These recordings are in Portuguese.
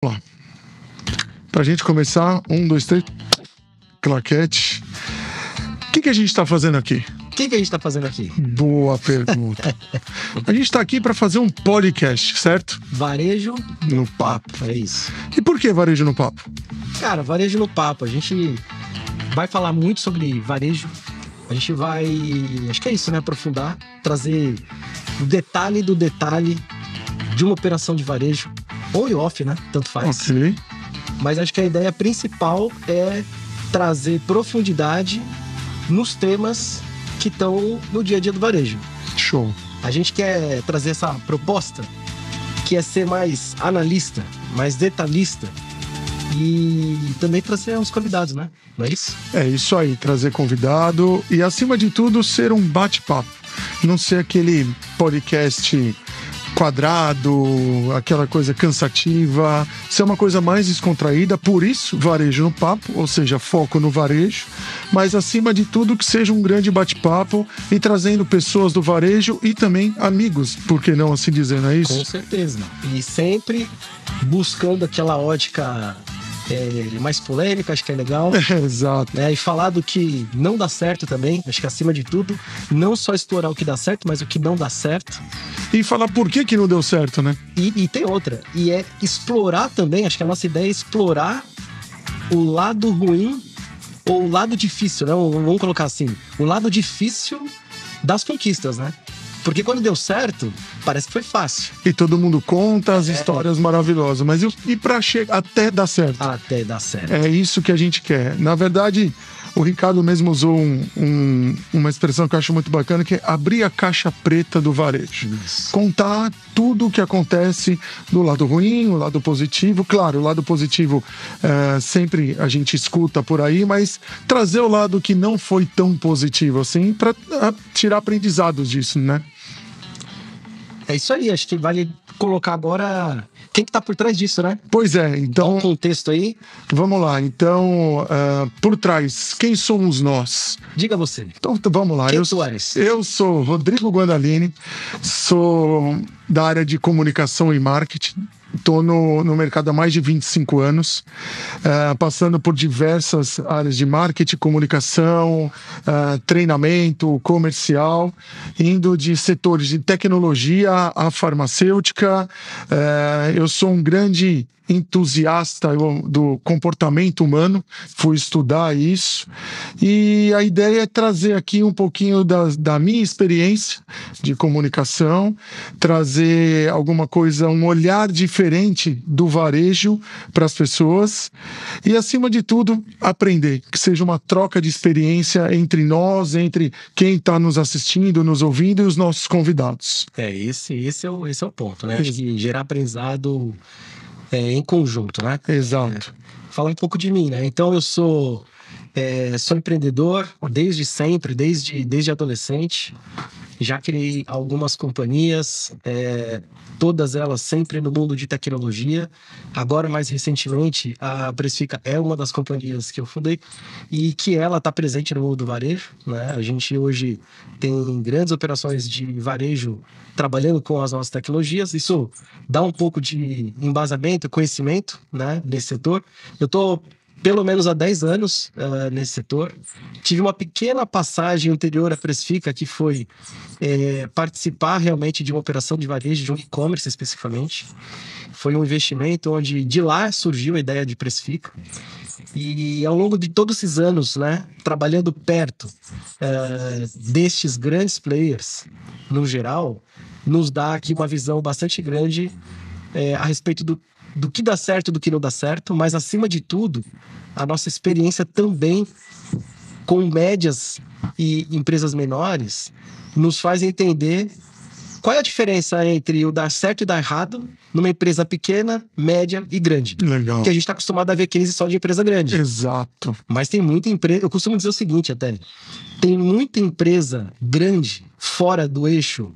Vamos lá. Pra gente começar, 1, 2, 3, claquete. O que a gente tá fazendo aqui? O que a gente tá fazendo aqui? Boa pergunta. A gente tá aqui pra fazer um podcast, certo? Varejo no Papo. É isso. E por que Varejo no Papo? Cara, Varejo no Papo. A gente vai falar muito sobre varejo. A gente vai, acho que é isso, né? Aprofundar, trazer o detalhe do detalhe de uma operação de varejo. On e off, né? Tanto faz. Ok. Mas acho que a ideia principal é trazer profundidade nos temas que estão no dia a dia do varejo. Show. A gente quer trazer essa proposta que é ser mais analista, mais detalhista e também trazer uns convidados, né? Não é isso? É isso aí, trazer convidado e, acima de tudo, ser um bate-papo. Não ser aquele podcast quadrado, aquela coisa cansativa, ser uma coisa mais descontraída, por isso Varejo no Papo, ou seja, foco no varejo, mas acima de tudo que seja um grande bate-papo e trazendo pessoas do varejo e também amigos, por que não assim dizer, não é isso? Com certeza. E sempre buscando aquela ótica mais polêmica, acho que é legal. Exato. E falar do que não dá certo também, acho que acima de tudo, não só explorar o que dá certo, mas o que não dá certo. E falar por que não deu certo, né? E tem outra, e é explorar também, acho que a nossa ideia é explorar o lado ruim ou o lado difícil, né? Vamos colocar assim, o lado difícil das conquistas, né? Porque quando deu certo, parece que foi fácil. E todo mundo conta as histórias maravilhosas. Mas e pra chegar até dar certo? Até dar certo. É isso que a gente quer. Na verdade, o Ricardo mesmo usou uma expressão que eu acho muito bacana, que é abrir a caixa preta do varejo. Isso. Contar tudo o que acontece do lado ruim, o lado positivo. Claro, o lado positivo sempre a gente escuta por aí, mas trazer o lado que não foi tão positivo assim, para tirar aprendizados disso, né? É isso aí, acho que vale colocar agora quem que tá por trás disso, né? Pois é, então... Dá um contexto aí. Vamos lá, então, por trás, quem somos nós? Diga você. Então, vamos lá. Quem tu és? Eu sou Rodrigo Guandalini, sou da área de comunicação e marketing. Estou no mercado há mais de 25 anos, passando por diversas áreas de marketing, comunicação, treinamento, comercial, indo de setores de tecnologia à farmacêutica. Eu sou um grande entusiasta do comportamento humano, fui estudar isso, e a ideia é trazer aqui um pouquinho da minha experiência de comunicação, trazer alguma coisa, um olhar diferente do varejo para as pessoas e, acima de tudo, aprender, que seja uma troca de experiência entre nós, entre quem está nos assistindo, nos ouvindo e os nossos convidados. Esse é o ponto, né? Acho que gerar aprendizado em conjunto, né? Exato. Falar um pouco de mim, né? Então eu sou empreendedor desde sempre, desde adolescente. Já criei algumas companhias, todas elas sempre no mundo de tecnologia. Agora, mais recentemente, a Precifica é uma das companhias que eu fundei e que ela está presente no mundo do varejo, né? A gente hoje tem grandes operações de varejo trabalhando com as nossas tecnologias. Isso dá um pouco de embasamento, conhecimento, né, nesse setor. Eu estou pelo menos há 10 anos nesse setor. Tive uma pequena passagem anterior à Precifica, que foi participar realmente de uma operação de varejo, de um e-commerce especificamente. Foi um investimento onde de lá surgiu a ideia de Precifica. E ao longo de todos esses anos, né, trabalhando perto destes grandes players, no geral, nos dá aqui uma visão bastante grande a respeito do que dá certo e do que não dá certo, mas acima de tudo, a nossa experiência também com médias e empresas menores nos faz entender qual é a diferença entre o dar certo e dar errado numa empresa pequena, média e grande. Legal. Porque a gente está acostumado a ver case só de empresa grande. Exato. Mas tem muita empresa... Eu costumo dizer o seguinte até. Tem muita empresa grande fora do eixo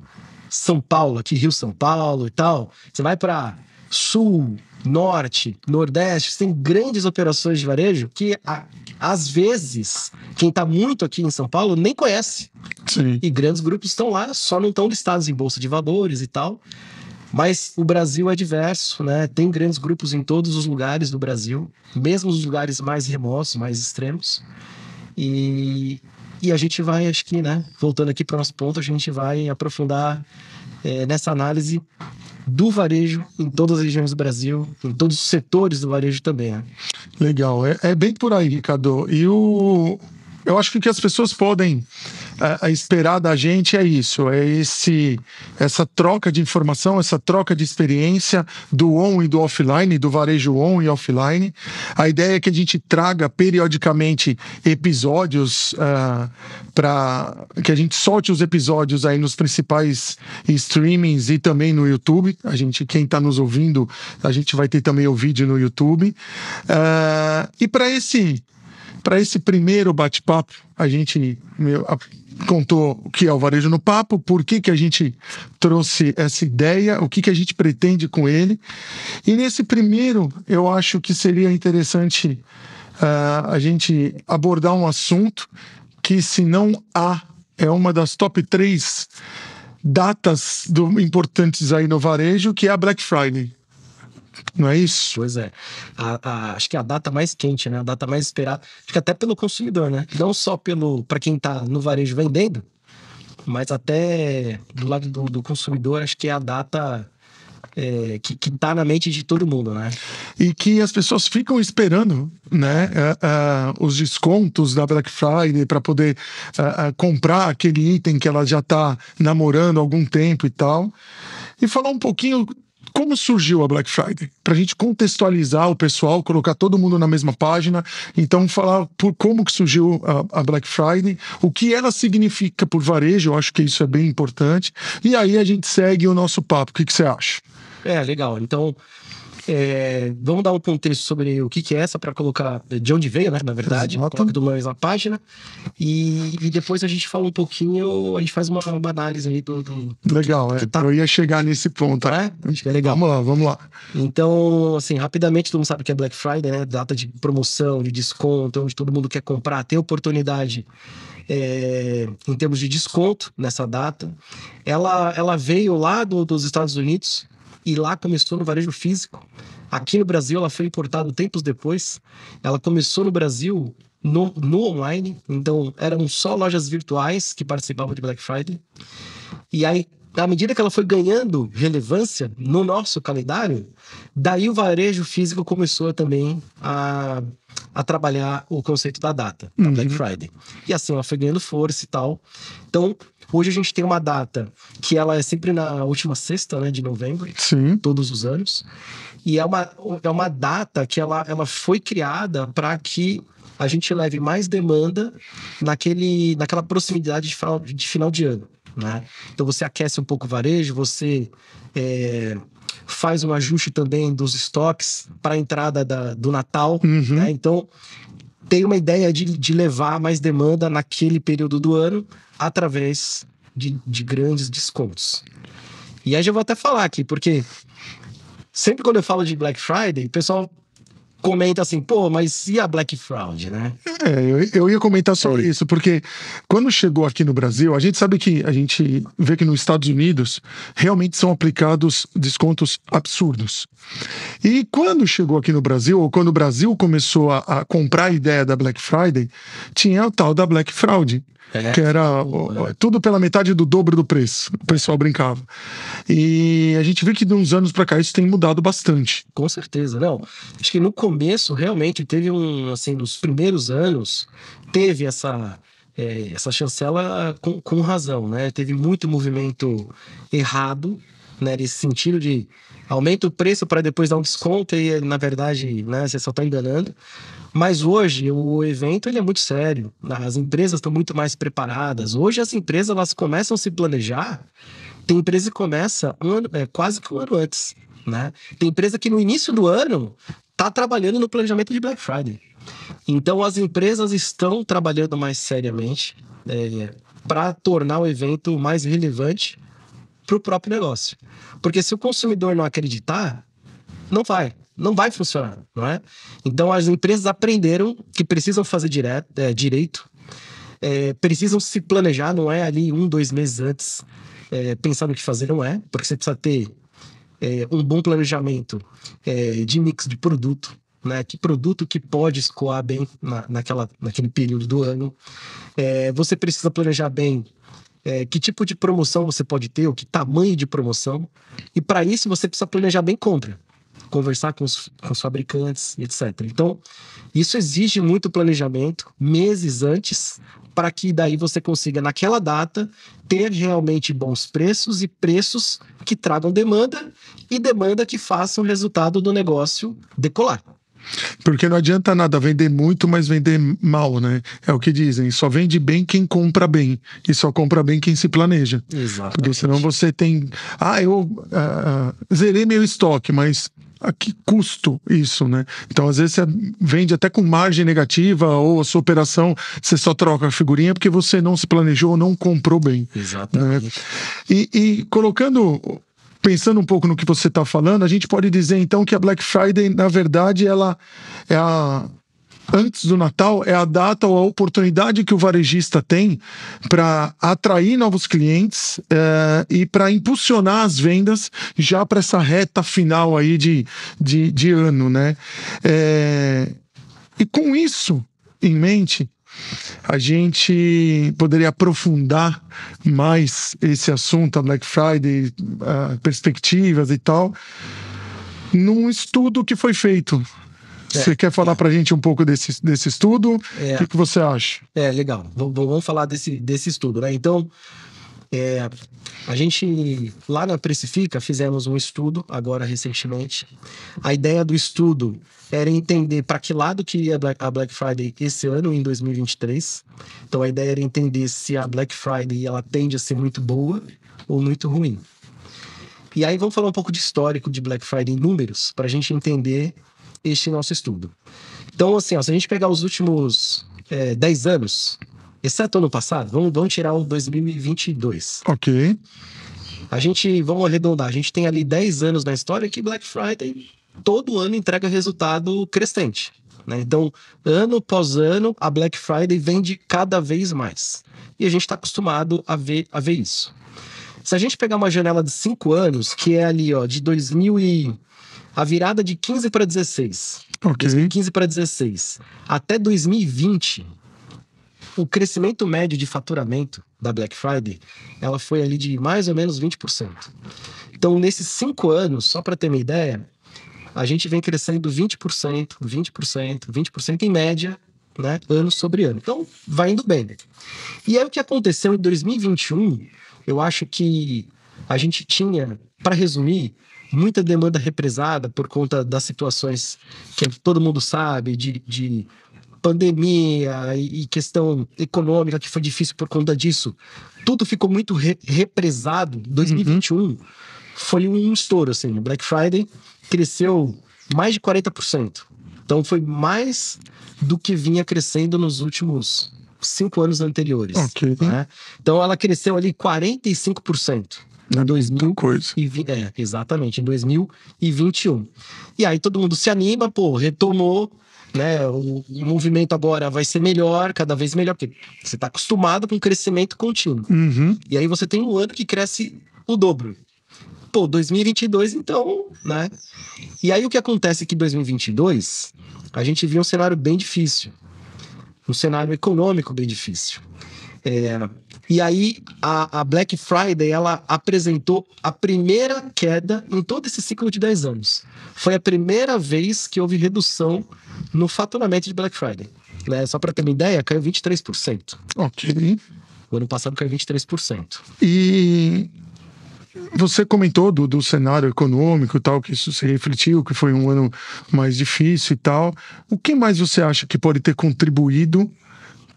São Paulo, aqui Rio-São Paulo e tal. Você vai para Sul, Norte, Nordeste, tem grandes operações de varejo que, às vezes, quem está muito aqui em São Paulo nem conhece. Sim. E grandes grupos estão lá, só não estão listados em bolsa de valores e tal. Mas o Brasil é diverso, né? Tem grandes grupos em todos os lugares do Brasil, mesmo os lugares mais remotos, mais extremos. E, e a gente vai, acho que, né? Voltando aqui para o nosso ponto, a gente vai aprofundar nessa análise do varejo em todas as regiões do Brasil, em todos os setores do varejo também, né? Legal, é bem por aí, Ricardo. Eu acho que o que as pessoas podem esperar da gente é isso, essa troca de informação, essa troca de experiência do on e do offline, do varejo on e offline. A ideia é que a gente traga periodicamente episódios para que a gente solte os episódios aí nos principais streamings e também no YouTube. Quem está nos ouvindo, a gente vai ter também o vídeo no YouTube. E para esse primeiro bate-papo, a gente contou o que é o Varejo no Papo, por que a gente trouxe essa ideia, o que a gente pretende com ele. E nesse primeiro, eu acho que seria interessante a gente abordar um assunto que, se não é uma das top 3 datas importantes aí no varejo, que é a Black Friday. Não é isso? Pois é. Acho que é a data mais quente, né? A data mais esperada. Acho que até pelo consumidor, né? Não só para quem tá no varejo vendendo, mas até do lado do consumidor, acho que é a data que tá na mente de todo mundo, né? E que as pessoas ficam esperando, né? Os descontos da Black Friday para poder comprar aquele item que ela já tá namorando há algum tempo e tal. E falar um pouquinho como surgiu a Black Friday, para a gente contextualizar o pessoal, colocar todo mundo na mesma página. Então, falar por como que surgiu a Black Friday, o que ela significa por varejo, eu acho que isso é bem importante. E aí a gente segue o nosso papo. O que você acha? Legal. Então, vamos dar um contexto sobre o que é essa, para colocar de onde veio, né? Na verdade, coloca tudo na mesma página. E depois a gente fala um pouquinho, a gente faz uma análise aí do legal, eu ia chegar nesse ponto. Acho que é legal. Vamos lá. Então, assim, rapidamente, todo mundo sabe que é Black Friday, né? Data de promoção, de desconto, onde todo mundo quer comprar, tem oportunidade em termos de desconto nessa data. Ela veio lá dos Estados Unidos e lá começou no varejo físico. Aqui no Brasil ela foi importada tempos depois. Ela começou no Brasil no online, então eram só lojas virtuais que participavam de Black Friday. E aí, à medida que ela foi ganhando relevância no nosso calendário, daí o varejo físico começou também a trabalhar o conceito da data, da Black Friday. E assim, ela foi ganhando força e tal. Então, hoje a gente tem uma data que ela é sempre na última sexta, né, de novembro, sim, todos os anos. E é uma data que ela foi criada para que a gente leve mais demanda naquela proximidade de final de ano, né? Então você aquece um pouco o varejo, você faz um ajuste também dos estoques para a entrada do Natal, né? Então tem uma ideia de levar mais demanda naquele período do ano através de grandes descontos. E aí já vou até falar aqui, porque sempre quando eu falo de Black Friday, o pessoal comenta assim, pô, mas e a Black Fraud, né? Eu ia comentar sobre isso, porque quando chegou aqui no Brasil, a gente sabe que a gente vê que nos Estados Unidos realmente são aplicados descontos absurdos. E quando chegou aqui no Brasil, ou quando o Brasil começou a comprar a ideia da Black Friday, tinha o tal da Black Fraud. Que era tudo pela metade do dobro do preço, o pessoal brincava. E a gente vê que de uns anos para cá isso tem mudado bastante. Com certeza, não. Acho que no começo realmente teve nos primeiros anos, teve essa chancela com razão, né? Teve muito movimento errado, né? Nesse sentido de aumenta o preço para depois dar um desconto e, na verdade, né, você só está enganando. Mas hoje o evento ele é muito sério. As empresas estão muito mais preparadas. Hoje as empresas elas começam a se planejar. Tem empresa que começa quase que um ano antes, né? Tem empresa que no início do ano está trabalhando no planejamento de Black Friday. Então as empresas estão trabalhando mais seriamente para tornar o evento mais relevante para o próprio negócio. Porque se o consumidor não acreditar, não vai funcionar, não é? Então as empresas aprenderam que precisam fazer direito, precisam se planejar, não é ali 1, 2 meses antes, pensar no que fazer, não é, porque você precisa ter um bom planejamento de mix de produto, né? Que produto que pode escoar bem naquele período do ano. Você precisa planejar bem que tipo de promoção você pode ter, ou que tamanho de promoção. E para isso você precisa planejar bem compra, conversar com os fabricantes, etc. Então, isso exige muito planejamento, meses antes, para que daí você consiga, naquela data, ter realmente bons preços e preços que tragam demanda e demanda que façam o resultado do negócio decolar. Porque não adianta nada vender muito, mas vender mal, né? É o que dizem. Só vende bem quem compra bem. E só compra bem quem se planeja. Exatamente. Porque senão você tem... eu zerei meu estoque, mas a que custo isso, né? Então, às vezes, você vende até com margem negativa, ou a sua operação, você só troca a figurinha porque você não se planejou, não comprou bem. Exatamente. Né? E pensando um pouco no que você está falando, a gente pode dizer então que a Black Friday, na verdade, ela é antes do Natal, é a data ou a oportunidade que o varejista tem para atrair novos clientes e para impulsionar as vendas já para essa reta final aí de ano, né? E com isso em mente, a gente poderia aprofundar mais esse assunto, a Black Friday, perspectivas e tal, num estudo que foi feito. Você quer falar pra gente um pouco desse estudo? O que você acha? Legal. Vamos falar desse estudo, né? Então, a gente, lá na Precifica, fizemos um estudo, agora recentemente. A ideia do estudo era entender para que lado que ia a Black Friday esse ano, em 2023. Então, a ideia era entender se a Black Friday ela tende a ser muito boa ou muito ruim. E aí, vamos falar um pouco de histórico de Black Friday em números, para a gente entender este nosso estudo. Então, assim, se a gente pegar os últimos 10 anos, exceto ano passado, vamos tirar o 2022. Ok. Vamos arredondar, a gente tem ali 10 anos na história que Black Friday todo ano entrega resultado crescente, né? Então, ano após ano, a Black Friday vende cada vez mais. E a gente está acostumado a ver isso. Se a gente pegar uma janela de 5 anos, que é ali, de 2000 a virada de 15 para 16. Ok. 2015 para 16. Até 2020, o crescimento médio de faturamento da Black Friday, ela foi ali de mais ou menos 20%. Então, nesses 5 anos, só para ter uma ideia, a gente vem crescendo 20%, 20%, 20% em média, né, ano sobre ano. Então, vai indo bem. Né? E aí, o que aconteceu em 2021, eu acho que a gente tinha, para resumir, muita demanda represada por conta das situações que todo mundo sabe, de pandemia e questão econômica que foi difícil por conta disso. Tudo ficou muito represado. 2021 foi um estouro, assim. Black Friday cresceu mais de 40%. Então foi mais do que vinha crescendo nos últimos 5 anos anteriores. Ok. Né? Então ela cresceu ali 45%. Em 2020, exatamente, em 2021. E aí todo mundo se anima, retomou, né? O movimento agora vai ser melhor, cada vez melhor, porque você está acostumado com crescimento contínuo. Uhum. E aí você tem um ano que cresce o dobro. 2022, então, né? E aí o que acontece é que em 2022, a gente viu um cenário bem difícil. Um cenário econômico bem difícil. E aí a Black Friday ela apresentou a primeira queda em todo esse ciclo de 10 anos. Foi a primeira vez que houve redução no faturamento de Black Friday. Né? Só para ter uma ideia, caiu 23%. Ok. O ano passado caiu 23%. E você comentou do cenário econômico e tal, que isso se refletiu, que foi um ano mais difícil e tal. O que mais você acha que pode ter contribuído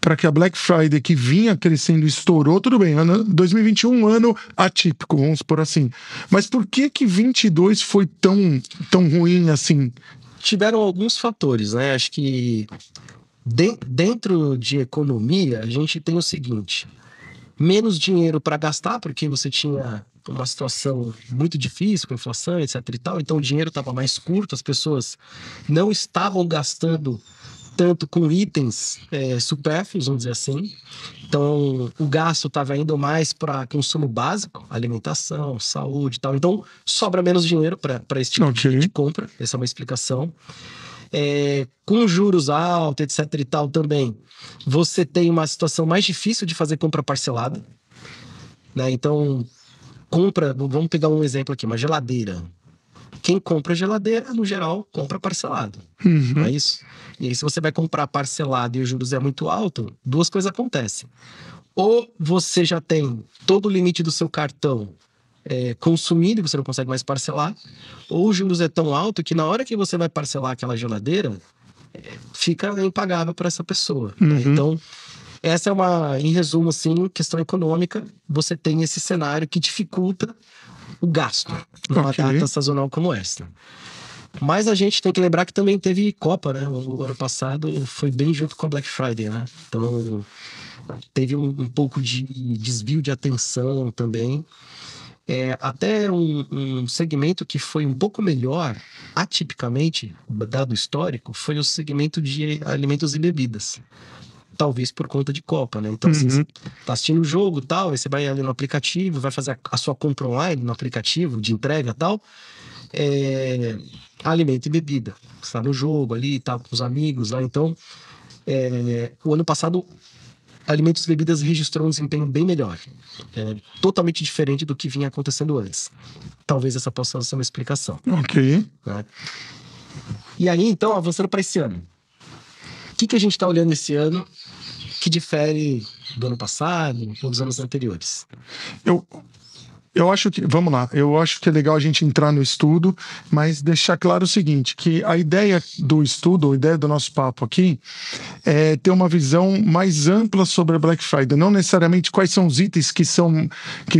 para que a Black Friday, que vinha crescendo, estourou? Tudo bem, 2021 um ano atípico, vamos por assim. Mas por que 22 foi tão ruim assim? Tiveram alguns fatores, né? Acho que dentro de economia, a gente tem o seguinte: menos dinheiro para gastar, porque você tinha uma situação muito difícil com inflação, etc e tal. Então o dinheiro estava mais curto, as pessoas não estavam gastando tanto com itens supérfluos, vamos dizer assim. Então, o gasto estava indo mais para consumo básico, alimentação, saúde e tal. Então, sobra menos dinheiro para esse tipo de compra. Essa é uma explicação. Com juros altos, etc e tal também, você tem uma situação mais difícil de fazer compra parcelada, né? Então, vamos pegar um exemplo aqui, uma geladeira. Quem compra geladeira, no geral, compra parcelado. Não é isso? E aí, se você vai comprar parcelado e os juros é muito alto, duas coisas acontecem. Ou você já tem todo o limite do seu cartão consumido e você não consegue mais parcelar, ou os juros é tão alto que na hora que você vai parcelar aquela geladeira, fica impagável para essa pessoa. Né? Então, essa é em resumo, assim, questão econômica, você tem esse cenário que dificulta o gasto numa data sazonal como essa. Mas a gente tem que lembrar que também teve Copa, né? O ano passado foi bem junto com a Black Friday, né? Então teve um pouco de desvio de atenção também. Até um segmento que foi um pouco melhor, atipicamente, dado o histórico, foi o segmento de alimentos e bebidas. Talvez por conta de Copa, né? Então, assim, você tá assistindo o jogo e tal, aí você vai ali no aplicativo, vai fazer a sua compra online no aplicativo de entrega e tal. Alimento e bebida. Você tá no jogo ali e tal, com os amigos lá. Então, o ano passado, alimentos e bebidas registrou um desempenho bem melhor. Totalmente diferente do que vinha acontecendo antes. Talvez essa possa ser uma explicação. Ok. Né? E aí, então, avançando para esse ano. O que a gente está olhando esse ano que difere do ano passado ou dos anos anteriores? Eu acho que, vamos lá, eu acho que é legal a gente entrar no estudo, mas deixar claro o seguinte, que a ideia do estudo, a ideia do nosso papo aqui, é ter uma visão mais ampla sobre a Black Friday, não necessariamente quais são os itens que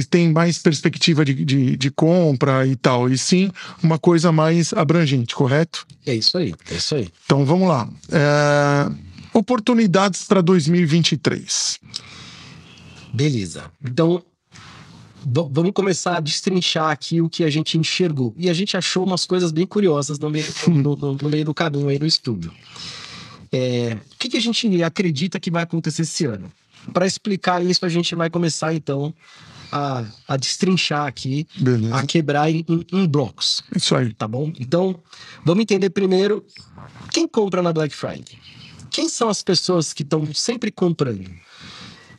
têm mais perspectiva de compra e tal, e sim uma coisa mais abrangente, correto? É isso aí. Então vamos lá. Oportunidades para 2023. Beleza. Então, vamos começar a destrinchar aqui o que a gente enxergou. E a gente achou umas coisas bem curiosas no meio do caminho aí no estudo. O que a gente acredita que vai acontecer esse ano? Para explicar isso, a gente vai começar, então, a destrinchar aqui, beleza, a quebrar em blocos. Isso aí. Tá bom? Então, vamos entender primeiro quem compra na Black Friday. Quem são as pessoas que estão sempre comprando?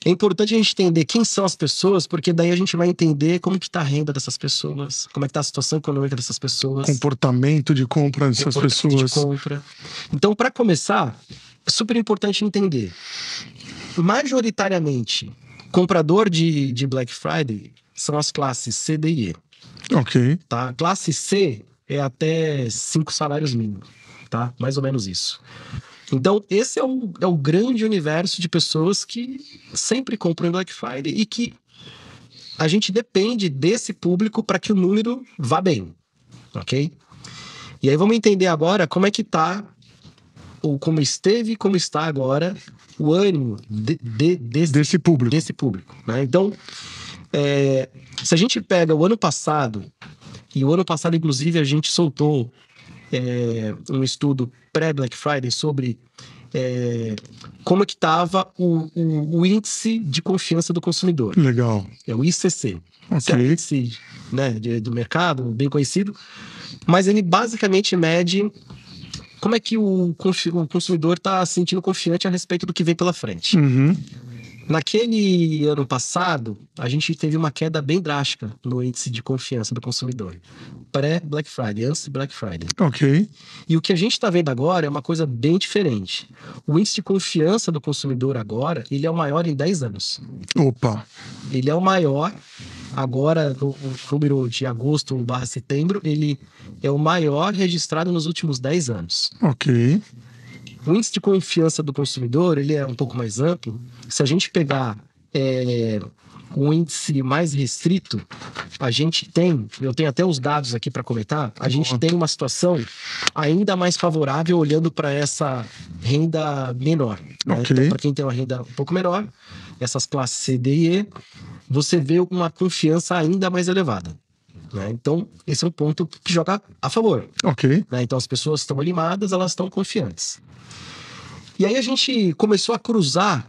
É importante a gente entender quem são as pessoas, porque daí a gente vai entender como que está a renda dessas pessoas, como é que está a situação econômica dessas pessoas. Comportamento de compra dessas pessoas. Então, para começar, é super importante entender. Majoritariamente, comprador de Black Friday são as classes C, D e E. Ok. Tá? Classe C é até 5 salários mínimos, tá? Mais ou menos isso. Então, esse é o grande universo de pessoas que sempre compram em Black Friday e que a gente depende desse público para que o número vá bem, ok? E aí vamos entender agora como é que está, ou como esteve e como está agora, o ânimo desse público. Né? Então, se a gente pega o ano passado, e o ano passado, inclusive, a gente soltou um estudo pré-Black Friday sobre como é que estava o índice de confiança do consumidor. Legal. É o ICC. Okay. Esse é o índice, né, do mercado, bem conhecido. Mas ele basicamente mede como é que o consumidor está se sentindo confiante a respeito do que vem pela frente. Uhum. Naquele ano passado, a gente teve uma queda bem drástica no índice de confiança do consumidor. Pré-Black Friday, antes de Black Friday. Ok. E o que a gente está vendo agora é uma coisa bem diferente. O índice de confiança do consumidor agora, ele é o maior em 10 anos. Opa! Ele é o maior, agora no número de agosto/setembro, ele é o maior registrado nos últimos 10 anos. Ok. O índice de confiança do consumidor, ele é um pouco mais amplo. Se a gente pegar um índice mais restrito, a gente tem, eu tenho até os dados aqui para comentar, a gente tem uma situação ainda mais favorável olhando para essa renda menor. Né? Okay. Então, para quem tem uma renda um pouco menor, essas classes C, D e E, você vê uma confiança ainda mais elevada. Né? Então, esse é um ponto que joga a favor. Ok. Né? Então, as pessoas estão animadas, elas estão confiantes. E aí a gente começou a cruzar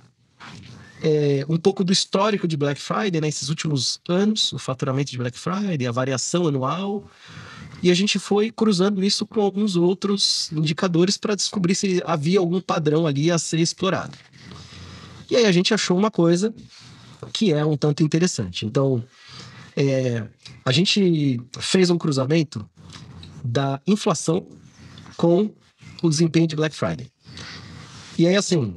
um pouco do histórico de Black Friday, nesses últimos anos, o faturamento de Black Friday, a variação anual, e a gente foi cruzando isso com alguns outros indicadores para descobrir se havia algum padrão ali a ser explorado. E aí a gente achou uma coisa que é um tanto interessante. Então, a gente fez um cruzamento da inflação com o desempenho de Black Friday. E aí, assim,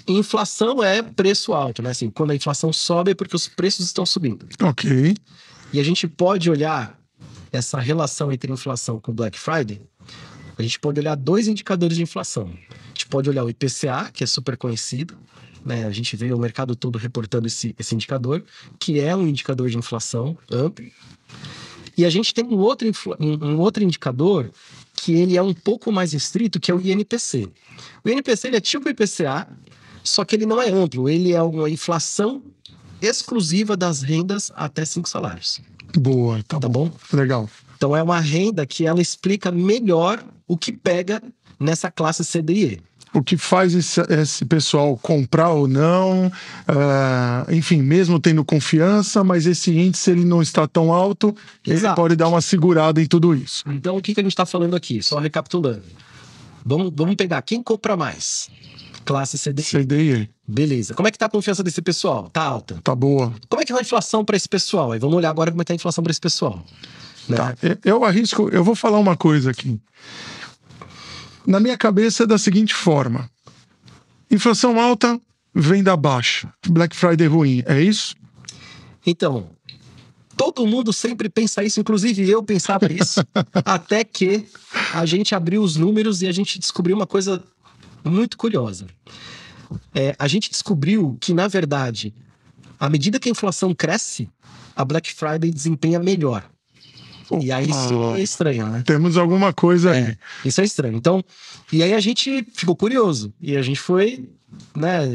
inflação é preço alto, né? Assim, quando a inflação sobe é porque os preços estão subindo. Ok. E a gente pode olhar essa relação entre inflação com Black Friday, a gente pode olhar 2 indicadores de inflação. A gente pode olhar o IPCA, que é super conhecido, né? A gente vê o mercado todo reportando esse indicador, que é um indicador de inflação amplo. E a gente tem um outro indicador que ele é um pouco mais restrito, que é o INPC. O INPC ele é tipo IPCA, só que ele não é amplo, ele é uma inflação exclusiva das rendas até 5 salários. Boa, tá bom. Legal. Então é uma renda que ela explica melhor o que pega nessa classe CDI. O que faz esse pessoal comprar ou não, enfim, mesmo tendo confiança, mas esse índice ele não está tão alto, Exato. Ele pode dar uma segurada em tudo isso. Então o que a gente está falando aqui? Só recapitulando. Vamos pegar quem compra mais? Classe CDI. CDI. Beleza. Como é que tá a confiança desse pessoal? Tá alta. Tá boa. Como é que é a inflação para esse pessoal? Aí vamos olhar agora como é que tá a inflação para esse pessoal. Né? Tá. Eu vou falar uma coisa aqui. Na minha cabeça é da seguinte forma: inflação alta, venda baixa, Black Friday ruim, é isso? Então, todo mundo sempre pensa isso, inclusive eu pensava isso, até que a gente abriu os números e a gente descobriu uma coisa muito curiosa. A gente descobriu que, na verdade, à medida que a inflação cresce, a Black Friday desempenha melhor. E aí isso é estranho, né? Temos alguma coisa aí. Isso é estranho. Então, e aí a gente ficou curioso. E a gente foi, né,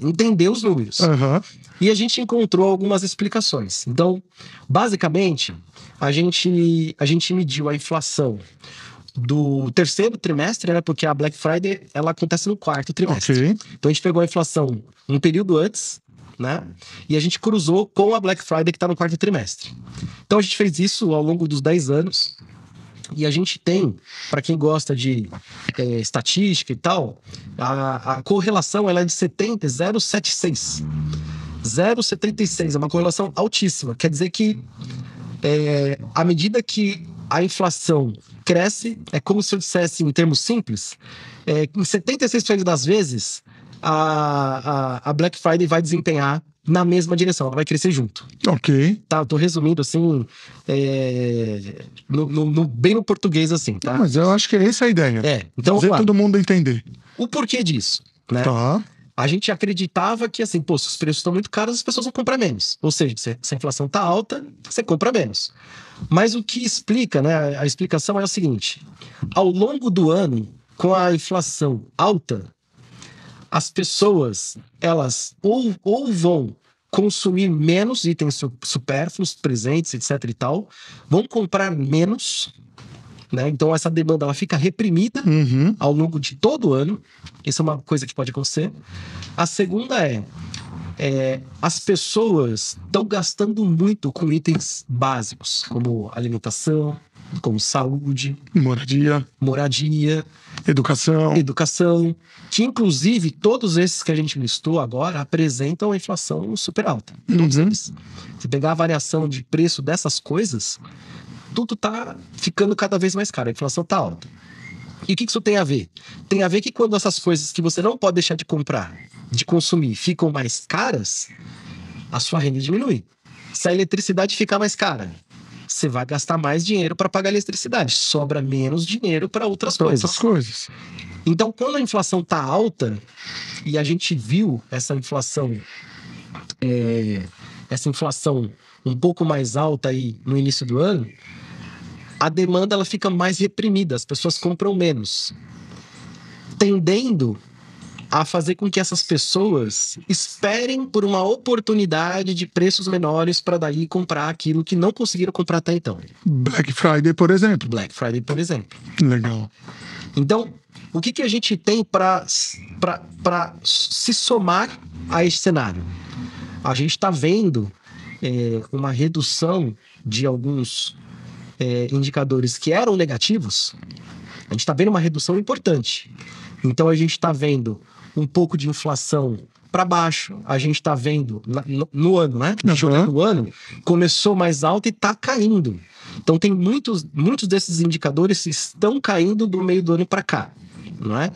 entender os números. Uhum. E a gente encontrou algumas explicações. Então, basicamente, a gente mediu a inflação do terceiro trimestre, né? Porque a Black Friday, ela acontece no quarto trimestre. Okay. Então, a gente pegou a inflação um período antes, né? E a gente cruzou com a Black Friday que está no quarto trimestre. Então a gente fez isso ao longo dos 10 anos. E a gente tem, para quem gosta de estatística e tal, a correlação ela é de 0,76. 0,76 é uma correlação altíssima. Quer dizer que à medida que a inflação cresce, é como se eu dissesse em termos simples, em 76% das vezes a Black Friday vai desempenhar na mesma direção, ela vai crescer junto. Ok. Tá, eu tô resumindo assim, bem no português assim, tá? Mas eu acho que essa é a ideia. Então fazer todo mundo entender. O porquê disso, né? Tá. A gente acreditava que assim, se os preços estão muito caros, as pessoas vão comprar menos. Ou seja, se a inflação tá alta, você compra menos. Mas o que explica, né? A explicação é o seguinte: ao longo do ano, com a inflação alta, as pessoas, elas ou vão consumir menos itens supérfluos, presentes, etc e tal, vão comprar menos, né? Então essa demanda ela fica reprimida ao longo de todo o ano. Isso é uma coisa que pode acontecer. A segunda as pessoas estão gastando muito com itens básicos, como alimentação, como saúde, moradia, educação, que inclusive todos esses que a gente listou agora apresentam a inflação super alta. Todos eles. Se pegar a variação de preço dessas coisas, tudo tá ficando cada vez mais caro, a inflação tá alta. E o que isso tem a ver? Tem a ver que quando essas coisas que você não pode deixar de comprar, de consumir, ficam mais caras, a sua renda diminui. Se a eletricidade ficar mais cara, você vai gastar mais dinheiro para pagar a eletricidade. Sobra menos dinheiro para outras coisas. Então, quando a inflação tá alta, e a gente viu essa inflação um pouco mais alta aí no início do ano, a demanda ela fica mais reprimida, as pessoas compram menos, tendendo a fazer com que essas pessoas esperem por uma oportunidade de preços menores para daí comprar aquilo que não conseguiram comprar até então. Black Friday, por exemplo. Black Friday, por exemplo. Legal. Então, o que a gente tem para se somar a esse cenário? A gente está vendo uma redução de alguns indicadores que eram negativos. A gente está vendo uma redução importante. Então a gente está vendo um pouco de inflação para baixo. A gente está vendo no ano, né? No ano começou mais alto e está caindo. Então tem muitos desses indicadores que estão caindo do meio do ano para cá, não é?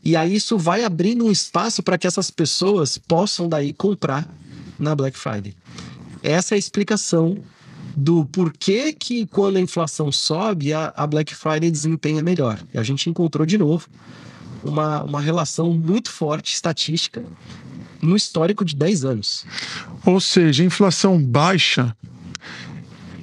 E aí isso vai abrindo um espaço para que essas pessoas possam daí comprar na Black Friday. Essa é a explicação do porquê que quando a inflação sobe, a Black Friday desempenha melhor. E a gente encontrou de novo uma relação muito forte, estatística, no histórico de 10 anos. Ou seja, inflação baixa,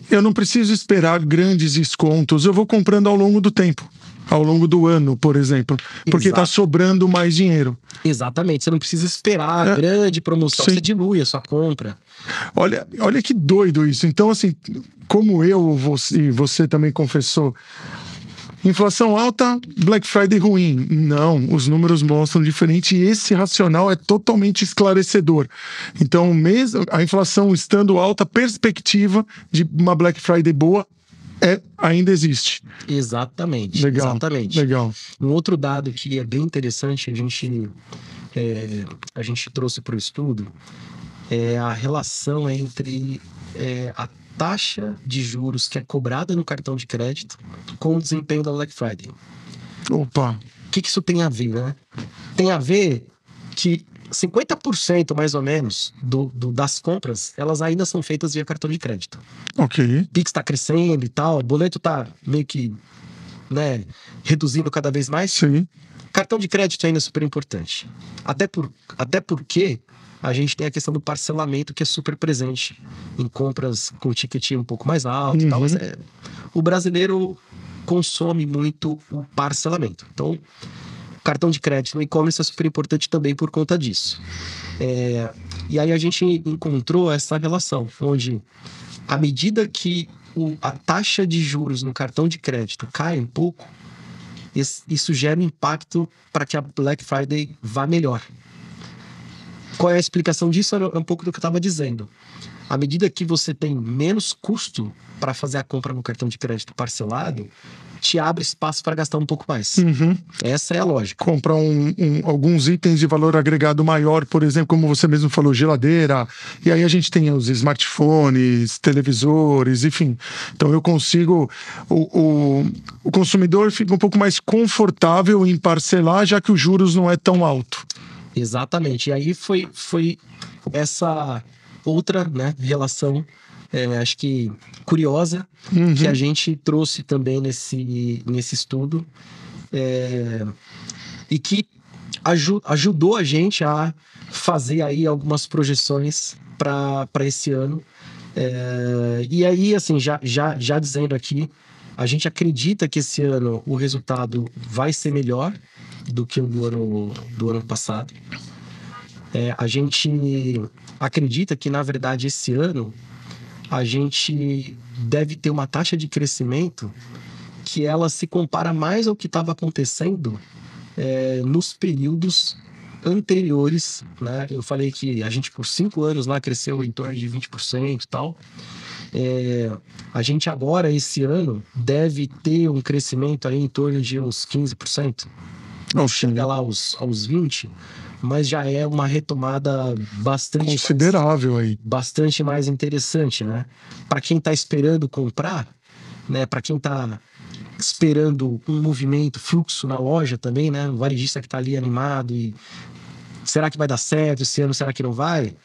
eu não preciso esperar grandes descontos, eu vou comprando ao longo do tempo. Ao longo do ano, por exemplo. Porque está sobrando mais dinheiro. Exatamente. Você não precisa esperar a grande promoção. Sim. Você dilui a sua compra. Olha que doido isso. Então, assim, como eu e você também confessou, inflação alta, Black Friday ruim. Não, os números mostram diferente e esse racional é totalmente esclarecedor. Então, mesmo a inflação estando alta, a perspectiva de uma Black Friday boa ainda existe. Exatamente. Legal, exatamente. Legal. Um outro dado que é bem interessante, a gente trouxe para o estudo, é a relação entre a taxa de juros que é cobrada no cartão de crédito com o desempenho da Black Friday. Opa! O que isso tem a ver, né? Tem a ver que 50% mais ou menos das compras, elas ainda são feitas via cartão de crédito. Ok. Pix está crescendo e tal, o boleto está meio que, né, reduzindo cada vez mais. Sim. Cartão de crédito ainda é super importante. Até porque a gente tem a questão do parcelamento que é super presente em compras com ticket um pouco mais alto e tal. Mas o brasileiro consome muito o parcelamento. Então, cartão de crédito no e-commerce é super importante também por conta disso. E aí a gente encontrou essa relação, onde à medida que a taxa de juros no cartão de crédito cai um pouco, isso gera um impacto para que a Black Friday vá melhor. Qual é a explicação disso? É um pouco do que eu estava dizendo. À medida que você tem menos custo para fazer a compra no cartão de crédito parcelado, te abre espaço para gastar um pouco mais. Essa é a lógica. Comprar alguns itens de valor agregado maior, por exemplo, como você mesmo falou, geladeira, e aí a gente tem os smartphones, televisores, enfim. Então eu consigo... O consumidor fica um pouco mais confortável em parcelar, já que os juros não é tão alto. Exatamente. E aí foi essa outra, né, relação, acho que curiosa, que a gente trouxe também nesse estudo, e que ajudou a gente a fazer aí algumas projeções para esse ano. E aí, assim, já dizendo aqui, a gente acredita que esse ano o resultado vai ser melhor do que o do ano passado. A gente acredita que, na verdade, esse ano a gente deve ter uma taxa de crescimento que ela se compara mais ao que estava acontecendo nos períodos anteriores, né? Eu falei que a gente por 5 anos lá cresceu em torno de 20% e tal. A gente agora, esse ano, deve ter um crescimento aí em torno de uns 15%. Não chega lá aos 20%, mas já é uma retomada bastante considerável aí. Bastante mais interessante, né? Para quem está esperando comprar, né? Para quem está esperando um movimento, fluxo na loja também, né? O varejista que está ali animado e será que vai dar certo esse ano? Será que não vai?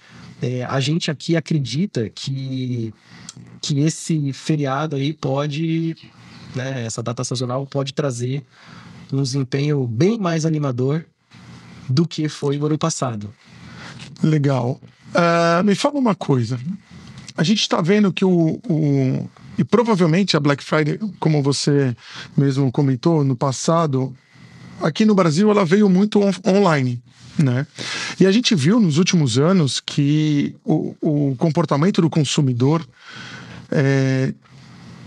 A gente aqui acredita que esse feriado aí pode, né? Essa data sazonal pode trazer um desempenho bem mais animador do que foi o ano passado. Legal. Me fala uma coisa. A gente está vendo que e provavelmente a Black Friday, como você mesmo comentou, no passado, aqui no Brasil ela veio muito online, né? E a gente viu nos últimos anos que o comportamento do consumidor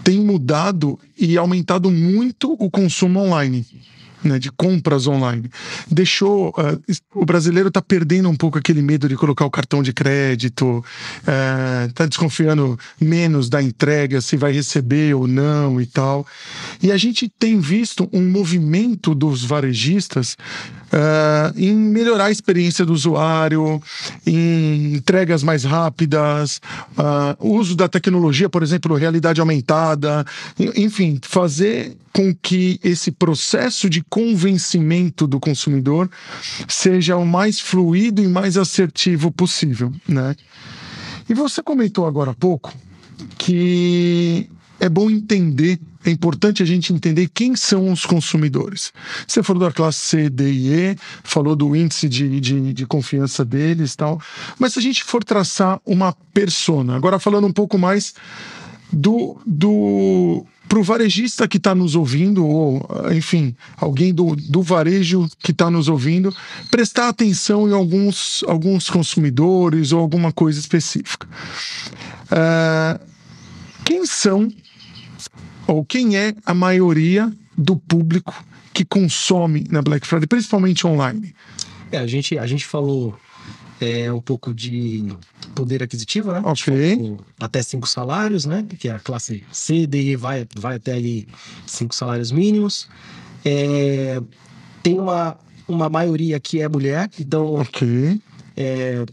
tem mudado e aumentado muito o consumo online. né, de compras online. O brasileiro está perdendo um pouco aquele medo de colocar o cartão de crédito, está desconfiando menos da entrega, se vai receber ou não e tal. E a gente tem visto um movimento dos varejistas em melhorar a experiência do usuário, em entregas mais rápidas, uso da tecnologia, por exemplo, realidade aumentada, enfim, fazer com que esse processo de convencimento do consumidor seja o mais fluido e mais assertivo possível, né? E você comentou agora há pouco que é bom entender, é importante a gente entender quem são os consumidores. Você falou da classe C, D e E, falou do índice de confiança deles e tal, mas se a gente for traçar uma persona, agora falando um pouco mais para o varejista que está nos ouvindo, ou, enfim, alguém do varejo que está nos ouvindo, prestar atenção em alguns consumidores ou alguma coisa específica. Quem são, ou quem é a maioria do público que consome na Black Friday, principalmente online? A gente falou um pouco de poder aquisitivo, né? Ok. Até 5 salários, né? Que é a classe C, D e vai até ali 5 salários mínimos. Tem uma maioria que é mulher, então, Ok.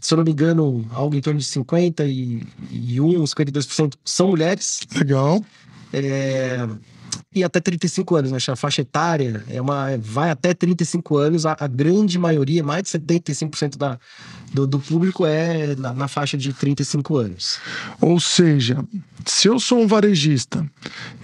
se eu não me engano, algo em torno de 52% são mulheres. Legal. E até 35 anos, né? A faixa etária vai até 35 anos, a grande maioria, mais de 75% do público é na faixa de 35 anos. Ou seja, se eu sou um varejista,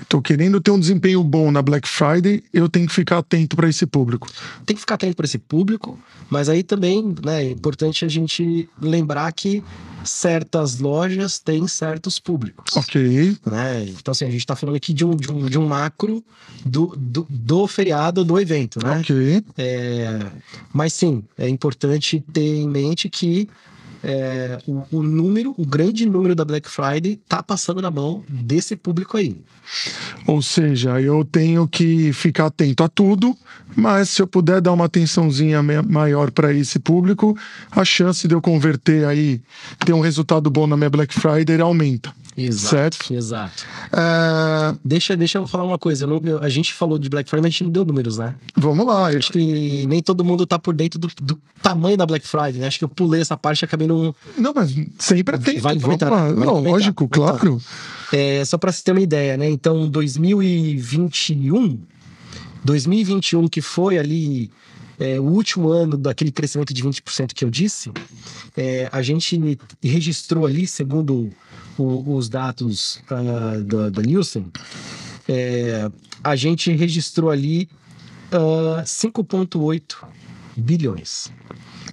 estou querendo ter um desempenho bom na Black Friday, eu tenho que ficar atento para esse público. Tem que ficar atento para esse público, mas aí também, né, é importante a gente lembrar que certas lojas têm certos públicos. Ok. Né? Então, assim, a gente está falando aqui de um macro do feriado, do evento, né? Ok. Mas sim, é importante ter em mente que o grande número da Black Friday tá passando na mão desse público aí. Ou seja, eu tenho que ficar atento a tudo, mas se eu puder dar uma atençãozinha maior para esse público, a chance de eu converter aí, ter um resultado bom na minha Black Friday aumenta. Exato, certo? Exato. Deixa eu falar uma coisa. A gente falou de Black Friday, mas a gente não deu números, né? Vamos lá. Acho que nem todo mundo tá por dentro do tamanho da Black Friday, né? Acho que eu pulei essa parte e acabei não... Não, mas sempre tem. Vai comentar. Não, lógico, claro. Só para você ter uma ideia, né? Então, 2021, que foi ali o último ano daquele crescimento de 20% que eu disse, a gente registrou ali, segundo os dados da Nielsen, a gente registrou ali 5,8 bilhões.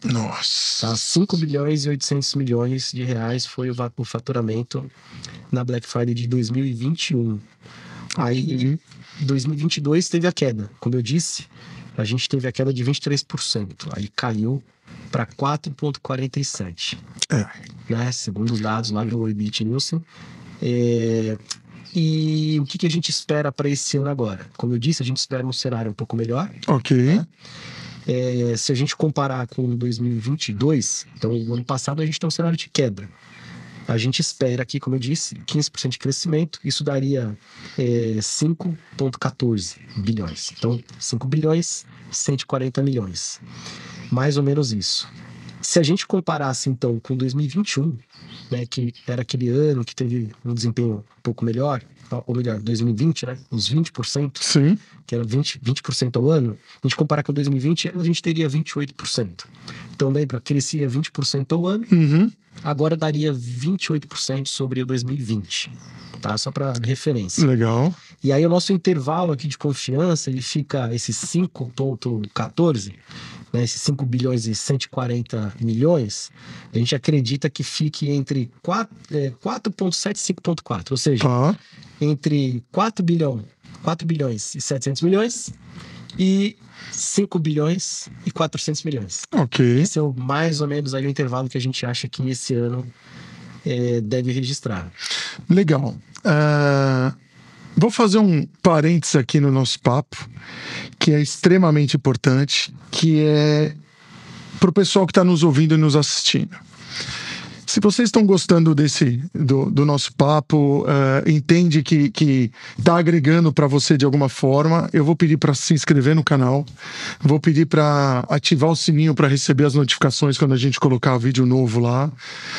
Nossa. Tá? 5 bilhões e 800 milhões de reais foi o faturamento na Black Friday de 2021. Aí, 2022 teve a queda. Como eu disse, a gente teve a queda de 23%. Aí caiu para 4,47%. Né? Segundo os dados lá do Ibit Nielsen. E o que a gente espera para esse ano agora? Como eu disse, a gente espera um cenário um pouco melhor. Ok. Né? Se a gente comparar com 2022, então o ano passado a gente tem um cenário de queda. A gente espera aqui, como eu disse, 15% de crescimento. Isso daria 5,14 bilhões. Então, 5 bilhões, 140 milhões. Mais ou menos isso. Se a gente comparasse, então, com 2021, né, que era aquele ano que teve um desempenho um pouco melhor, ou melhor, 2020, né, uns 20%, sim, que era 20% ao ano, a gente comparar com 2020, a gente teria 28%. Então, lembra, crescia 20% ao ano, agora daria 28% sobre o 2020, tá? Só para referência. Legal. E aí o nosso intervalo aqui de confiança, ele fica esses 5,14, né, esses 5 bilhões e 140 milhões, a gente acredita que fique entre 4,7 e 5,4, ou seja, entre 4 bilhões e 700 milhões e 5 bilhões e 400 milhões. Ok. Esse é mais ou menos aí o intervalo que a gente acha que esse ano deve registrar. Legal. Vou fazer um parênteses aqui no nosso papo, que é extremamente importante, que é para o pessoal que está nos ouvindo e nos assistindo. Se vocês estão gostando do nosso papo, entende que está agregando para você de alguma forma, eu vou pedir para se inscrever no canal, vou pedir para ativar o sininho para receber as notificações quando a gente colocar vídeo novo lá.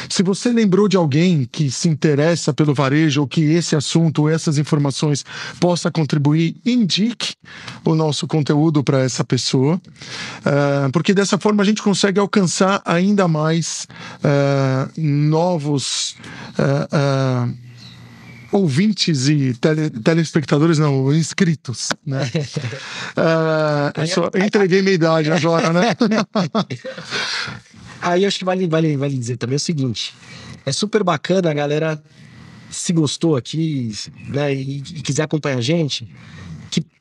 Se você lembrou de alguém que se interessa pelo varejo ou que esse assunto ou essas informações possa contribuir, indique o nosso conteúdo para essa pessoa, porque dessa forma a gente consegue alcançar ainda mais novos ouvintes e telespectadores, não, inscritos, né? Eu só entreguei minha idade agora, né? Aí eu acho que vale dizer também o seguinte: é super bacana a galera, se gostou aqui, né, e quiser acompanhar a gente,